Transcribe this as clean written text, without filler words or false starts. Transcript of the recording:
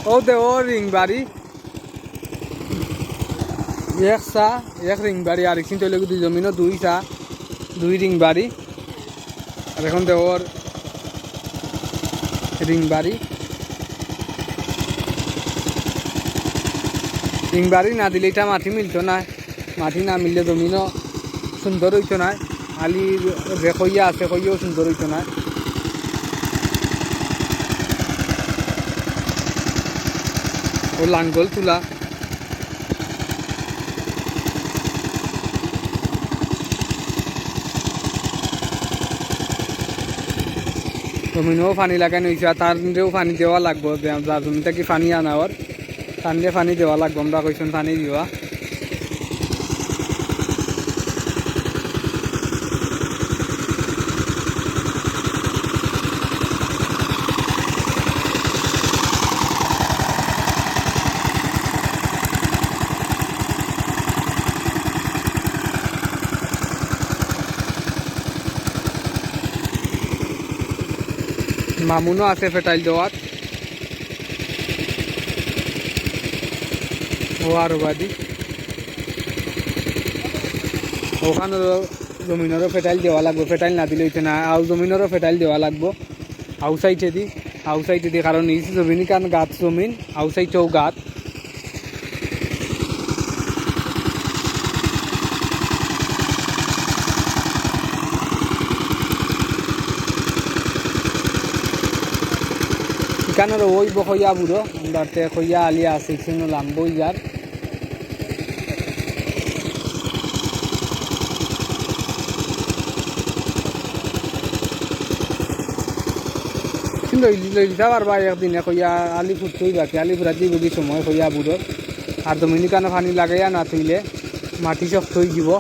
ও দে ও ring বাড়ি এক চা এক রিং বাড়ি আর একদিন তৈলে দুই জমিনও দুই চা দুই রিং বাড়ি আর এখন দে ওর রিং বাড়ি রিং বাড়ি না দিলে এটা মাটি মিলত না মাটি না মিললে জমিনও সুন্দর হইতো না আলি যে কইয়া আছে কইয়াও সুন্দর হইতো না ও লাঙ্গল তুলা জমিনেও পানি লাগানো হয়েছে আর তারেও পানি দেওয়া লাগবো যার জমিটা কি পানি আনাওয়ার তার দিয়ে পানি দেওয়া লাগবো আমরা কইসন পানি দেওয়া মামুনও আছে ফেটাইল দেওয়ার ও আরো বাদি ওখানেরও জমিনেরও ফেটাইল দেওয়া লাগবো ফেটাইল না দিলে হইতে না আউ জমিনেরও ফেটাইল দেওয়া লাগবো আউ সাইডে দি কারণ এই জমিন কারণ গাছ জমিন আউ সাইডেও গাছ এখানের ওই বইয়া বুড়ো আমরা খইয়া আলিয়া আছে সিনো লাম্বো যার লইলিতা পারবা একদিনে কইয়া আলি ফুটতেই বাকি আলি ফুরাতেই বুঝি সময় কইয়া বুড়োর আর দমিনি কানে পানি লাগাইয়া না থইলে মাটি শক্ত হয়ে যাব